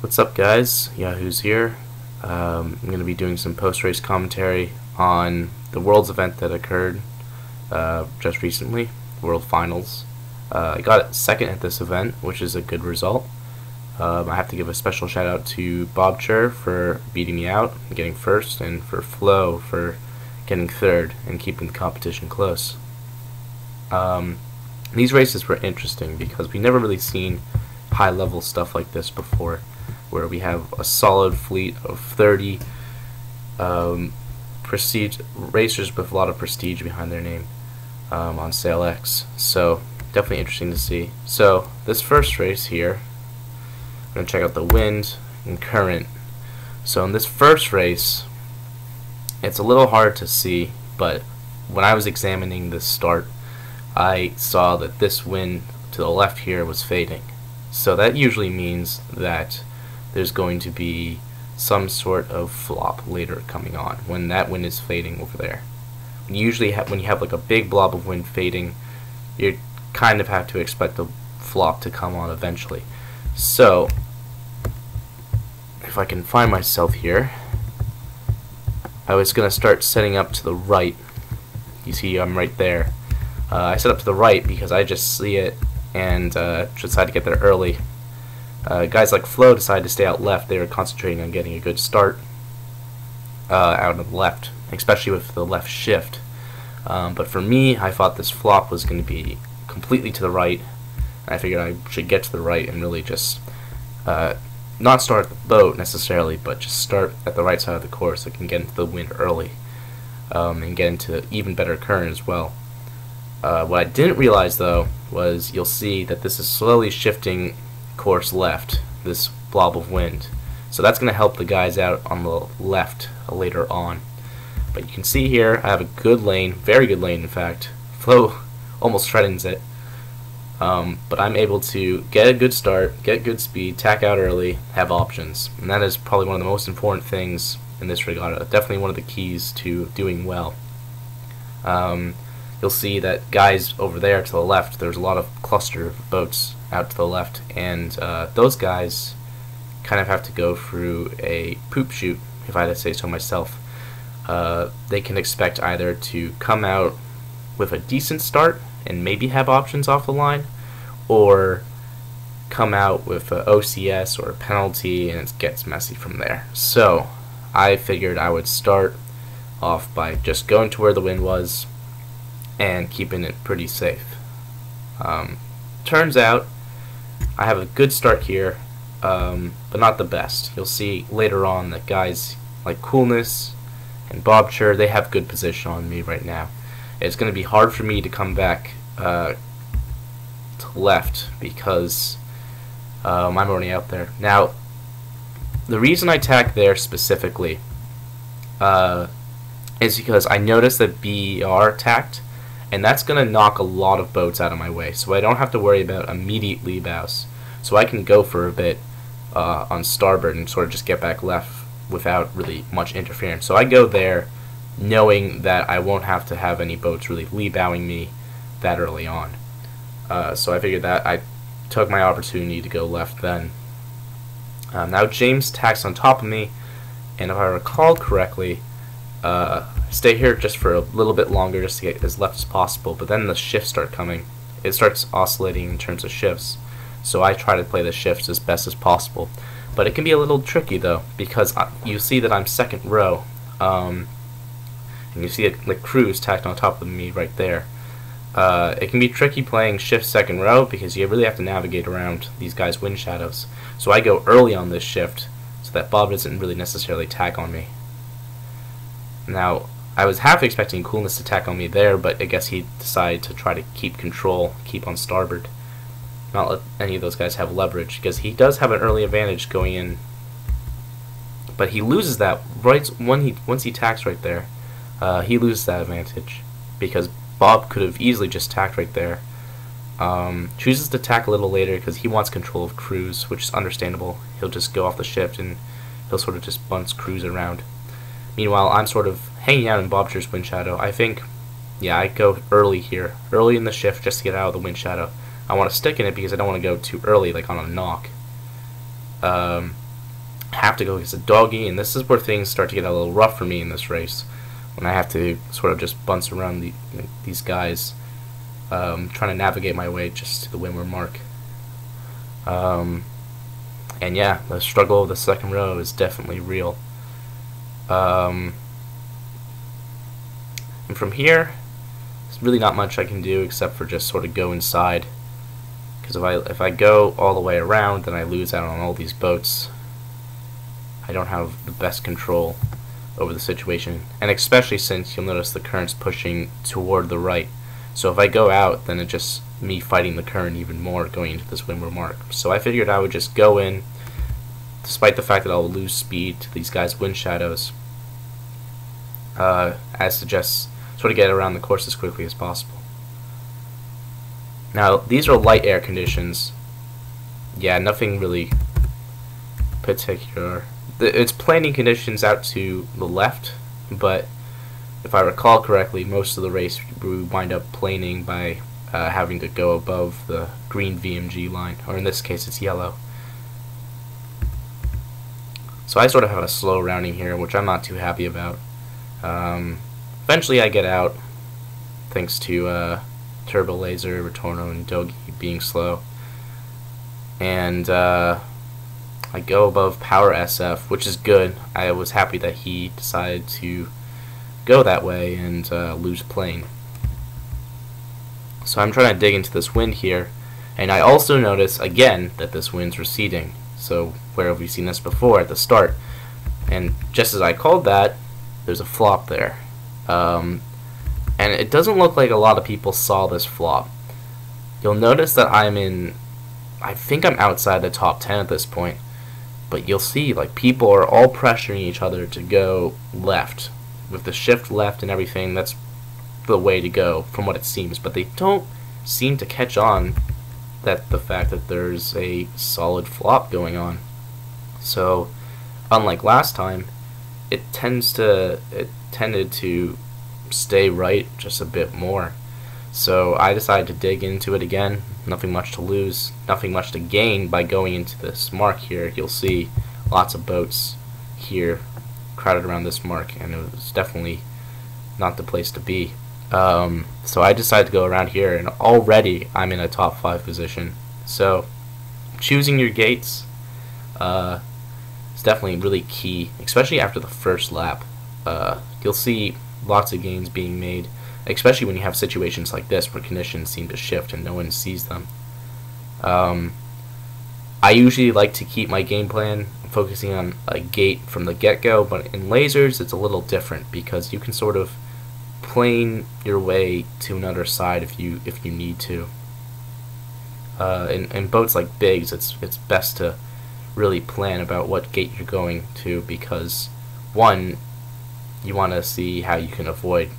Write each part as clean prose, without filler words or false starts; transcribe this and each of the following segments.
What's up, guys? Yahooz here. I'm going to be doing some post-race commentary on the Worlds event that occurred just recently, World Finals. I got second at this event, which is a good result. I have to give a special shout out to Bob Chur for beating me out and getting first, and for Flo for getting third and keeping the competition close. These races were interesting because we've never really seen high-level stuff like this before, where we have a solid fleet of 30 prestige racers with a lot of prestige behind their name on SailX. So definitely interesting to see. So this first race here, I'm going to check out the wind and current. So in this first race, it's a little hard to see, but when I was examining this start, I saw that this wind to the left here was fading. So that usually means that there's going to be some sort of flop later coming on when that wind is fading over there. Usually when you have like a big blob of wind fading, you kind of have to expect a flop to come on eventually. So if I can find myself here, I was going to start setting up to the right. You see I'm right there. I set up to the right because I just see it and decided to get there early. Guys like Flo decided to stay out left. They were concentrating on getting a good start out of the left, especially with the left shift. But for me, I thought this flop was going to be completely to the right. I figured I should get to the right and really just not start at the boat necessarily, but just start at the right side of the course so I can get into the wind early and get into even better current as well. What I didn't realize though was you'll see that this is slowly shifting course left, this blob of wind. So that's going to help the guys out on the left later on. But you can see here I have a good lane, very good lane in fact. Flo almost threatens it. But I'm able to get a good start, get good speed, tack out early, have options. And that is probably one of the most important things in this regatta. Definitely one of the keys to doing well. You'll see that guys over there to the left, there's a lot of cluster of boats out to the left, and those guys kind of have to go through a poop chute, if I had to say so myself. They can expect either to come out with a decent start and maybe have options off the line, or come out with an OCS or a penalty and it gets messy from there. So I figured I would start off by just going to where the wind was and keeping it pretty safe. Turns out I have a good start here, but not the best. You'll see later on that guys like Coolness and Bob Chur, they have good position on me right now. It's going to be hard for me to come back to left because I'm already out there. Now, the reason I tack there specifically is because I noticed that BER tacked, and that's going to knock a lot of boats out of my way, so I don't have to worry about immediate lee bows. So I can go for a bit on starboard and sort of just get back left without really much interference. So I go there knowing that I won't have to have any boats really lee bowing me that early on. So I figured that I took my opportunity to go left then. Now James tacks on top of me, and if I recall correctly, stay here just for a little bit longer just to get as left as possible, but then the shifts start coming. It starts oscillating in terms of shifts, so I try to play the shifts as best as possible. But it can be a little tricky though, because you see that I'm second row, and you see the crews tacked on top of me right there. It can be tricky playing shift second row because you really have to navigate around these guys' wind shadows. So I go early on this shift so that Bob doesn't really necessarily tack on me. Now, I was half expecting Coolness to tack on me there, but I guess he decided to try to keep control, keep on starboard, not let any of those guys have leverage, because he does have an early advantage going in. But he loses that right once he tacks right there. He loses that advantage because Bob could have easily just tacked right there. Chooses to tack a little later because he wants control of crews, which is understandable. He'll just go off the shift and he'll sort of just bunts crews around. Meanwhile, I'm sort of hanging out in Bob Chur's wind shadow. I think, yeah, I go early here, early in the shift just to get out of the wind shadow. I want to stick in it because I don't want to go too early, like on a knock. have to go against a doggy, and this is where things start to get a little rough for me in this race, when I have to sort of just bounce around these guys, trying to navigate my way just to the windward mark. And yeah, the struggle of the second row is definitely real. And from here, there's really not much I can do except for just sort of go inside, because if I go all the way around, then I lose out on all these boats. I don't have the best control over the situation, and especially since you'll notice the current's pushing toward the right. So if I go out, then it's just me fighting the current even more going into this windward mark. So I figured I would just go in, despite the fact that I'll lose speed to these guys' wind shadows, as to just sort of get around the course as quickly as possible. Now, these are light air conditions. Yeah, nothing really particular. It's planing conditions out to the left, but if I recall correctly, most of the race we wind up planing by having to go above the green VMG line, or in this case it's yellow. So I sort of have a slow rounding here, which I'm not too happy about. Eventually I get out, thanks to Turbo Laser, Retorno, and Dogi being slow. And I go above Power SF, which is good. I was happy that he decided to go that way and lose plane. So I'm trying to dig into this wind here, and I also notice again that this wind's receding. So where have we seen this before? At the start. And just as I called that, there's a flop there. And it doesn't look like a lot of people saw this flop. You'll notice that I think I'm outside the top 10 at this point, but you'll see like people are all pressuring each other to go left. With the shift left and everything, that's the way to go from what it seems, but they don't seem to catch on that the fact that there's a solid flop going on. So unlike last time, it tended to stay right just a bit more. So I decided to dig into it again. Nothing much to lose, nothing much to gain by going into this mark here. You'll see lots of boats here crowded around this mark, and it was definitely not the place to be. So I decided to go around here, and already I'm in a top 5 position. So choosing your gates is definitely really key, especially after the first lap. You'll see lots of gains being made, especially when you have situations like this where conditions seem to shift and no one sees them. I usually like to keep my game plan focusing on a gate from the get-go, but in lasers it's a little different because you can sort of plane your way to another side if you need to. In boats like Biggs, it's best to really plan about what gate you're going to, because one, you want to see how you can avoid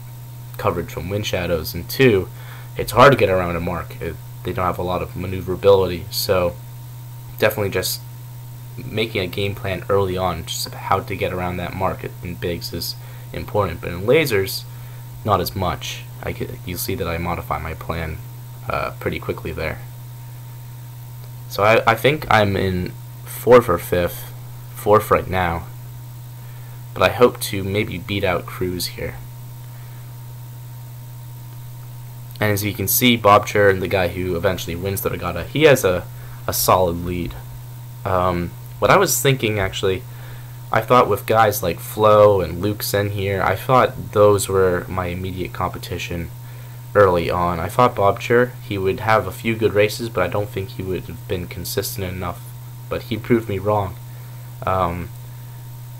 coverage from wind shadows, and two, it's hard to get around a mark. They don't have a lot of maneuverability, so definitely just making a game plan early on just about how to get around that mark in Biggs is important, but in lasers, not as much. You'll see that I modify my plan pretty quickly there. So I think I'm in 4th or 5th, 4th right now, but I hope to maybe beat out Cruz here. And as you can see, Bob Chur, the guy who eventually wins the regatta, he has a solid lead. What I was thinking, actually, I thought with guys like Flo and Luke Sen here, I thought those were my immediate competition early on. I thought Bob Chur, he would have a few good races, but I don't think he would have been consistent enough. But he proved me wrong. And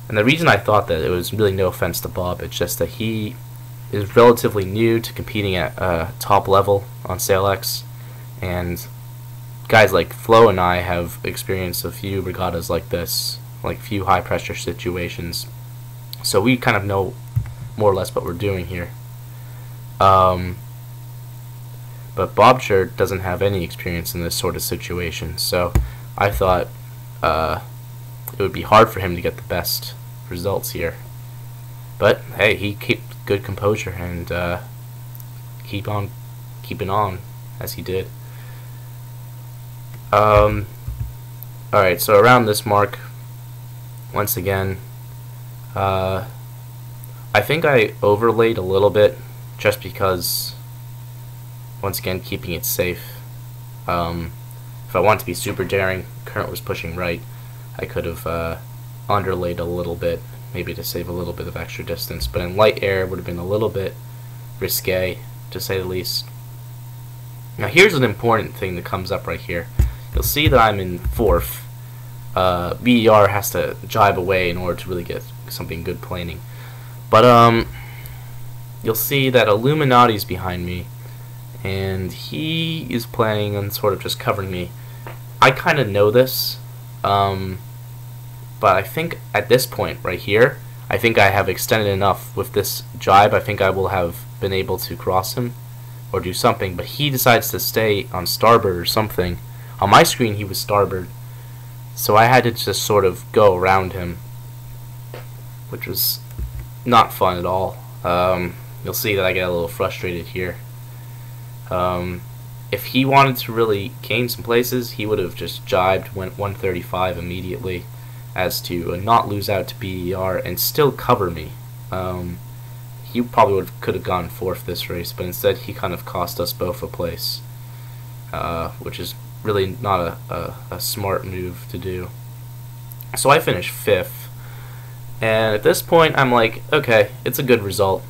the reason I thought that, it was really no offense to Bob, it's just that he is relatively new to competing at top level on SailX, and guys like Flo and I have experienced a few regattas like this, like a few high pressure situations, so we kind of know more or less what we're doing here. But Bob Chur doesn't have any experience in this sort of situation, so I thought it would be hard for him to get the best results here. But hey, he kept good composure and keep on keeping on as he did. Alright, so around this mark, once again, I think I overlaid a little bit just because, once again, keeping it safe. If I want to be super daring, current was pushing right, I could have underlaid a little bit, maybe to save a little bit of extra distance, but in light air it would have been a little bit risque, to say the least. Now here's an important thing that comes up right here. You'll see that I'm in 4th. VER has to jibe away in order to really get something good planing. But you'll see that Illuminati's behind me, and he is planning on sort of just covering me. I kind of know this, but I think at this point right here, I think I have extended enough with this jibe. I think I will have been able to cross him or do something, but he decides to stay on starboard or something. On my screen he was starboard, so I had to just sort of go around him, which was not fun at all. You'll see that I get a little frustrated here. If he wanted to really gain some places, he would have just jibed, went 135 immediately, as to not lose out to BER and still cover me. He probably could have gone 4th this race, but instead he kind of cost us both a place, which is really not a smart move to do. So I finished 5th, and at this point I'm like, okay, it's a good result,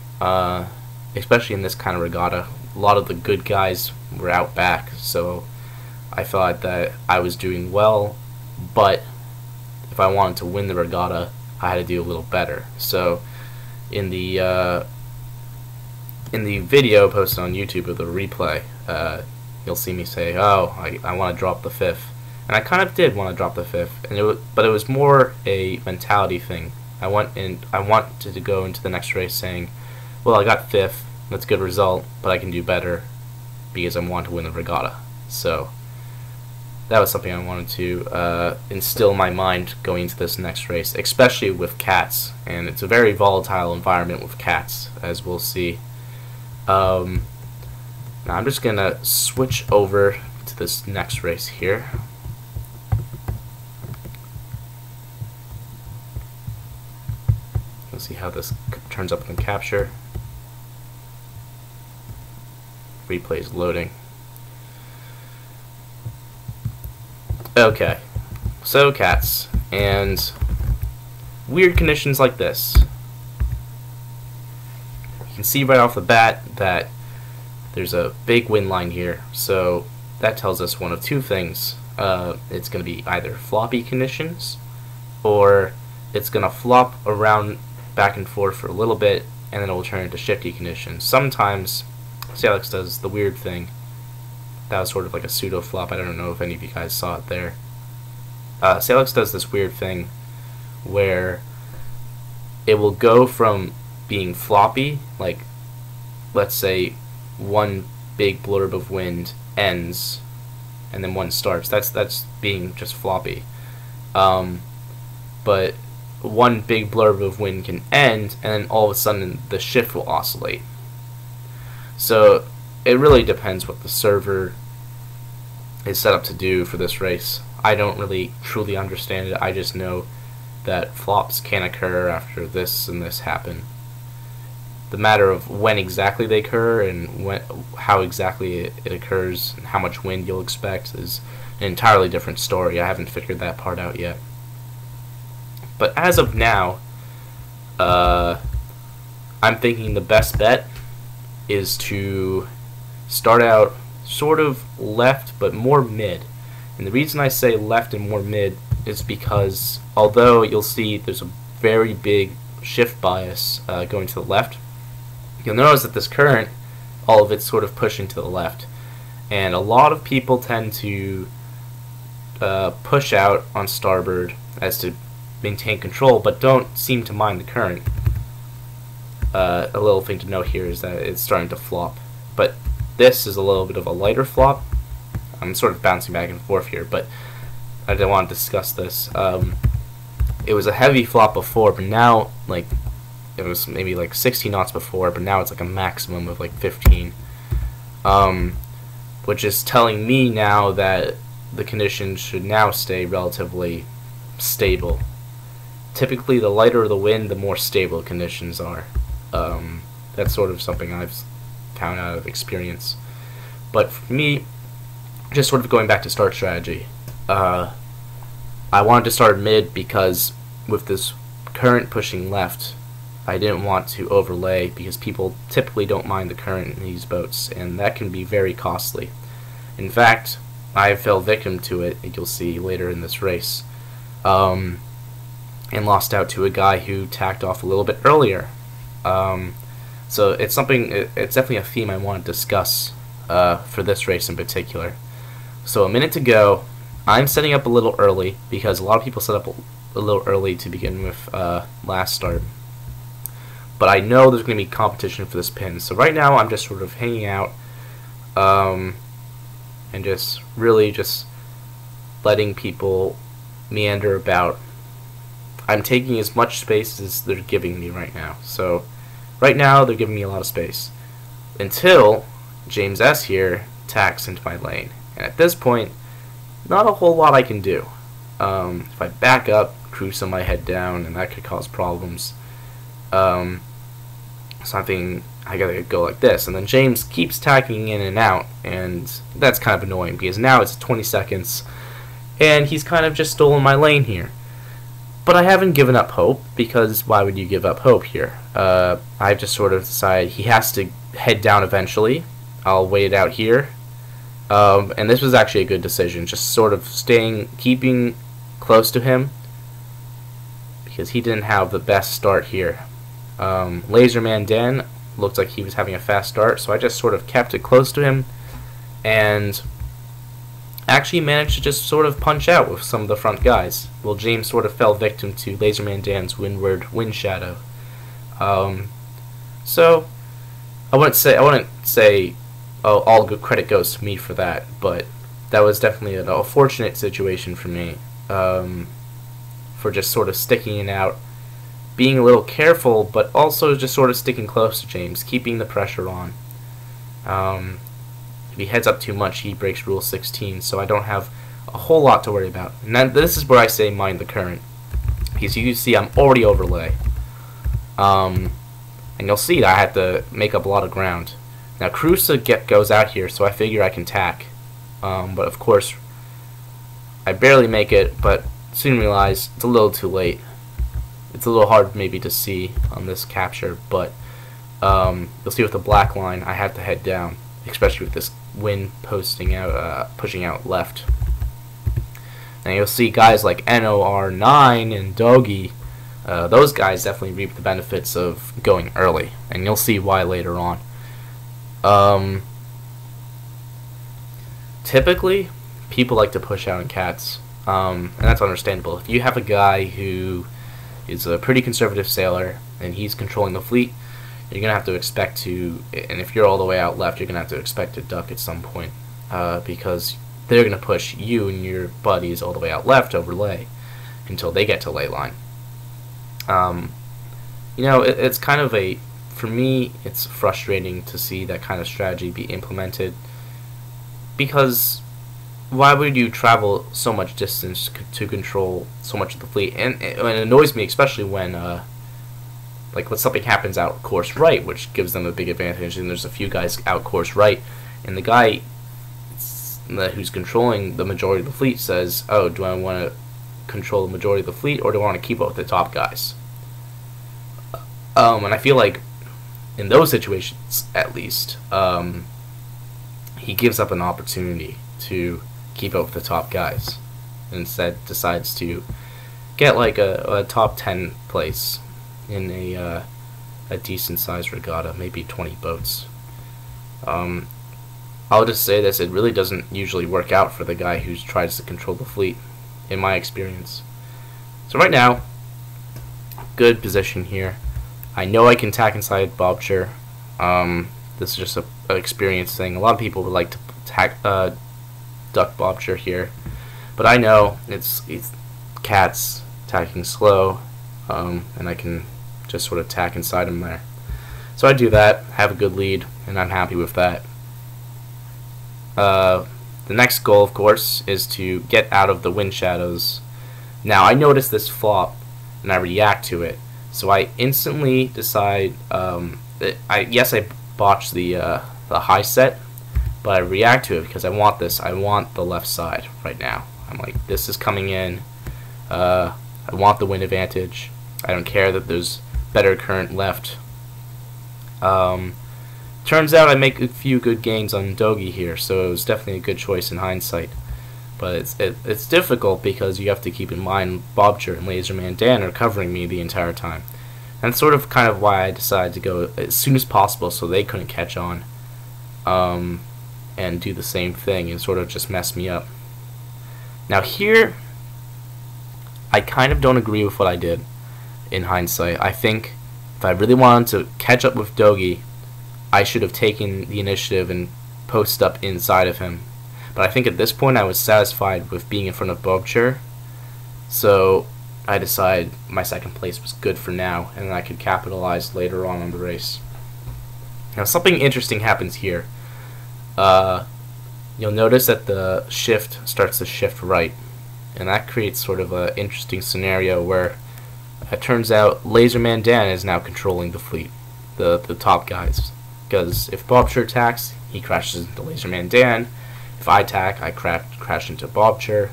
especially in this kind of regatta. A lot of the good guys were out back, so I thought that I was doing well, but if I wanted to win the regatta, I had to do a little better. So in the video posted on YouTube of the replay, you'll see me say, oh, I want to drop the 5th. And I kind of did want to drop the 5th, but it was more a mentality thing. I wanted to go into the next race saying, well, I got 5th, that's a good result, but I can do better because I want to win the regatta. So that was something I wanted to instill in my mind going into this next race, especially with cats. And it's a very volatile environment with cats, as we'll see. Now I'm just going to switch over to this next race here. Let's see how this turns up in the capture. Replay is loading. Okay, so cats, and weird conditions like this. You can see right off the bat that there's a big wind line here, so that tells us one of two things. It's going to be either floppy conditions, or it's going to flop around back and forth for a little bit, and then it will turn into shifty conditions. Sometimes SailX does the weird thing. That was sort of like a pseudo flop. I don't know if any of you guys saw it there. SailX does this weird thing where it will go from being floppy, like let's say one big blurb of wind ends and then one starts. That's being just floppy. But one big blurb of wind can end, and then all of a sudden the shift will oscillate. So it really depends what the server is set up to do for this race. I don't really truly understand it. I just know that flops can occur after this and this happen. The matter of when exactly they occur and how exactly it occurs and how much wind you'll expect is an entirely different story. I haven't figured that part out yet. But as of now, I'm thinking the best bet is to start out sort of left but more mid. And the reason I say left and more mid is because although you'll see there's a very big shift bias going to the left, you'll notice that this current, all of it's sort of pushing to the left. And a lot of people tend to push out on starboard as to maintain control, but don't seem to mind the current. A little thing to note here is that it's starting to flop. But this is a little bit of a lighter flop. I'm sort of bouncing back and forth here, but I didn't want to discuss this. It was a heavy flop before, but now, like, it was maybe like 16 knots before, but now it's like a maximum of like 15. Which is telling me now that the conditions should now stay relatively stable. typically the lighter the wind, the more stable conditions are. That's sort of something I've found out of experience. But for me, just sort of going back to start strategy, I wanted to start mid because with this current pushing left, I didn't want to overlay because people typically don't mind the current in these boats, and that can be very costly. In fact, I fell victim to it, you'll see later in this race, and lost out to a guy who tacked off a little bit earlier. So it's definitely a theme I want to discuss for this race in particular. So a minute to go. I'm setting up a little early because a lot of people set up a little early to begin with last start. But I know there's going to be competition for this pin. So right now I'm just sort of hanging out and just really just letting people meander about. I'm taking as much space as they're giving me right now. So right now they're giving me a lot of space until James S here tacks into my lane. And at this point, not a whole lot I can do. If I back up, cruise on my head down, and that could cause problems. Something I gotta go like this, and then James keeps tacking in and out, and that's kind of annoying because now it's 20 seconds, and he's kind of just stolen my lane here. But I haven't given up hope, because why would you give up hope here? I've just sort of decided he has to head down eventually. I'll wait it out here. And this was actually a good decision, just sort of keeping close to him, because he didn't have the best start here. Laserman Dan looked like he was having a fast start, so I just sort of kept it close to him, and actually managed to just sort of punch out with some of the front guys. Well, James sort of fell victim to Laserman Dan's windward wind shadow. So I wouldn't say oh, all good credit goes to me for that, but that was definitely a fortunate situation for me, for just sort of sticking it out, being a little careful, but also just sort of sticking close to James, keeping the pressure on. If he heads up too much, he breaks Rule 16, so I don't have a whole lot to worry about. And then this is where I say mind the current, because you see I'm already overlay. And you'll see I had to make up a lot of ground. Now Cruza goes out here, so I figure I can tack. But of course, I barely make it, but soon realize it's a little too late. It's a little hard maybe to see on this capture, but you'll see with the black line I have to head down, especially with this wind pushing out left. Now you'll see guys like NOR9 and Doggy, those guys definitely reap the benefits of going early, and you'll see why later on. Typically, people like to push out in cats, and that's understandable. If you have a guy who is a pretty conservative sailor and he's controlling the fleet, you're gonna have to expect to, and if you're all the way out left, you're gonna have to expect to duck at some point, because they're gonna push you and your buddies all the way out left overlay until they get to ley line. You know, it's kind of for me, it's frustrating to see that kind of strategy be implemented, because why would you travel so much distance to control so much of the fleet? And it annoys me, especially when like when something happens out course right, which gives them a big advantage, and there's a few guys out course right, and the guy who's controlling the majority of the fleet says, oh, do I want to control the majority of the fleet, or do I want to keep up with the top guys? And I feel like in those situations, at least, he gives up an opportunity to keep up with the top guys, and instead decides to get like a top 10 place in a decent sized regatta, maybe 20 boats. I'll just say this, it really doesn't usually work out for the guy who tries to control the fleet, in my experience. So right now, good position here. I know I can tack inside Bobshire. This is just an experience thing. A lot of people would like to duck Bobshire here, but I know it's cats tacking slow, and I can just sort of tack inside them there. So I do that, have a good lead, and I'm happy with that. The next goal, of course, is to get out of the wind shadows. Now, I noticed this flop and I react to it. So I instantly decide, yes, I botched the high set, but I react to it because I want this. I want the left side right now. I'm like, this is coming in. I want the win advantage. I don't care that there's better current left. Turns out I make a few good gains on Dogi here, so it was definitely a good choice in hindsight. But it's difficult because you have to keep in mind Bobcher and Laserman Dan are covering me the entire time. And that's sort of kind of why I decided to go as soon as possible so they couldn't catch on and do the same thing and sort of just mess me up. Now here, I kind of don't agree with what I did in hindsight. I think if I really wanted to catch up with Dogi, I should have taken the initiative and posted up inside of him. But I think at this point I was satisfied with being in front of Bobcher, so I decided my second place was good for now, and I could capitalize later on the race. Now something interesting happens here. You'll notice that the shift starts to shift right, and that creates sort of an interesting scenario where it turns out Laserman Dan is now controlling the fleet, the top guys. Because if Bobcher attacks, he crashes into Laserman Dan. If I attack, I crash into Bobcher.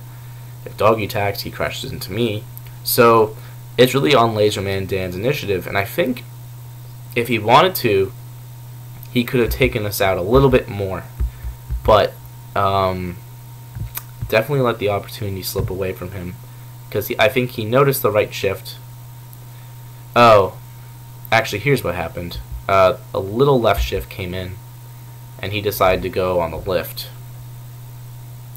If Doggy attacks, he crashes into me. So it's really on Laserman Dan's initiative, and I think if he wanted to, he could have taken us out a little bit more. But definitely let the opportunity slip away from him, because I think he noticed the right shift. Oh, actually, here's what happened. A little left shift came in, and he decided to go on the lift.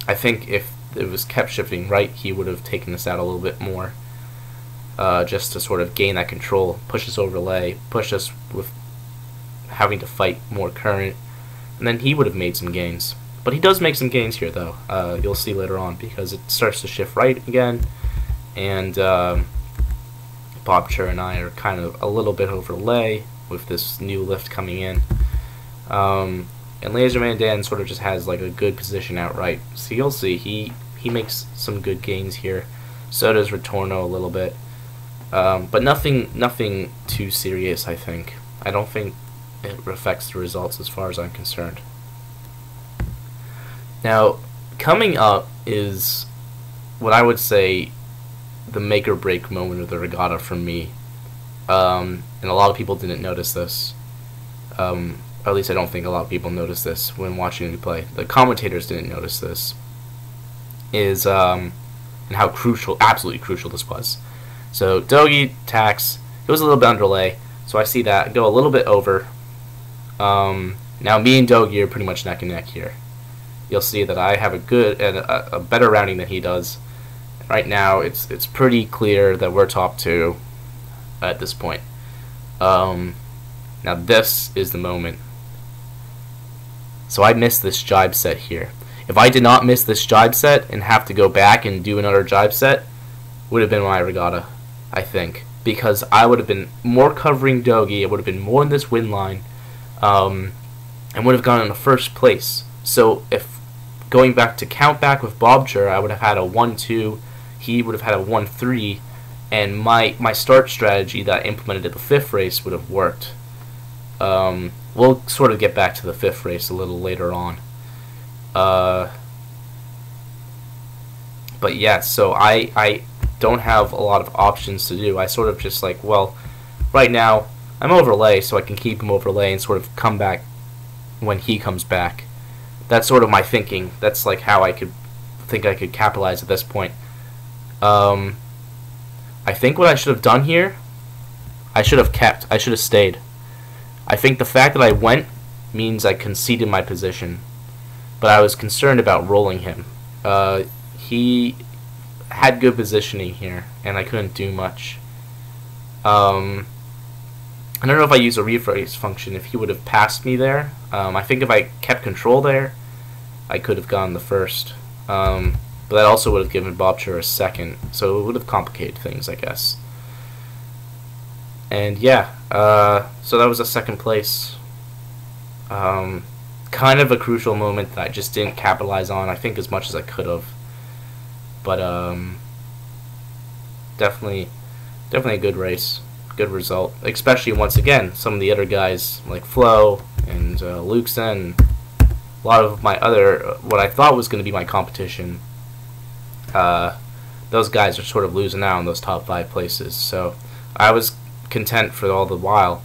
I think if it was kept shifting right, he would have taken us out a little bit more, just to sort of gain that control, push us overlay, push us with having to fight more current, and then he would have made some gains. But he does make some gains here, though. You'll see later on, because it starts to shift right again, and Bobcher and I are kind of a little bit overlay with this new lift coming in. And Laserman Dan sort of just has like a good position outright. So you'll see he makes some good gains here. So does Retorno a little bit. But nothing too serious, I think. I don't think it affects the results as far as I'm concerned. Now, coming up is what I would say the make or break moment of the regatta for me. And a lot of people didn't notice this. Or at least I don't think a lot of people noticed this when watching me play. The commentators didn't notice this. And how crucial, absolutely crucial this was. So Dogi attacks, goes a little bit underlay, so I see that, go a little bit over. Now me and Dogi are pretty much neck and neck here. You'll see that I have a good and a better rounding than he does. Right now it's pretty clear that we're top two at this point. Now this is the moment. So I missed this jibe set here. If I did not miss this jibe set and have to go back and do another jibe set, would have been my regatta, I think. Because I would have been more covering Dogi, it would have been more in this win line, and would have gone in the first place. So if going back to count back with Bobcher, I would have had a 1-2, he would have had a 1-3, and my start strategy that I implemented at the fifth race would have worked. We'll sort of get back to the fifth race a little later on. But yeah, so I don't have a lot of options to do. I sort of just like, well, right now I'm overlay, so I can keep him overlay and sort of come back when he comes back. That's sort of my thinking. That's like how I could think I could capitalize at this point. I think what I should have done here, I should have stayed. I think the fact that I went means I conceded my position, but I was concerned about rolling him. He had good positioning here, and I couldn't do much. I don't know if I used a rephrase function, if he would have passed me there. I think if I kept control there, I could have gone the first. But that also would have given Bobcher a second, so it would have complicated things, I guess. And yeah, so that was a second place. Kind of a crucial moment that I just didn't capitalize on, I think, as much as I could have. But definitely definitely a good race, good result. Especially once again, some of the other guys like Flo and Luxon, a lot of my other what I thought was going to be my competition. Those guys are sort of losing out in those top 5 places. So I was content for all the while.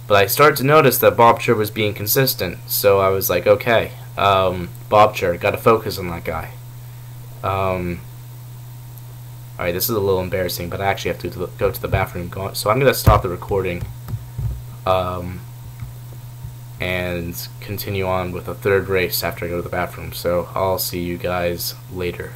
But I started to notice that Bobcher was being consistent. So I was like, okay, Bobcher, got to focus on that guy. Alright, this is a little embarrassing, but I actually have to go to the bathroom. So I'm going to stop the recording and continue on with a third race after I go to the bathroom. So I'll see you guys later.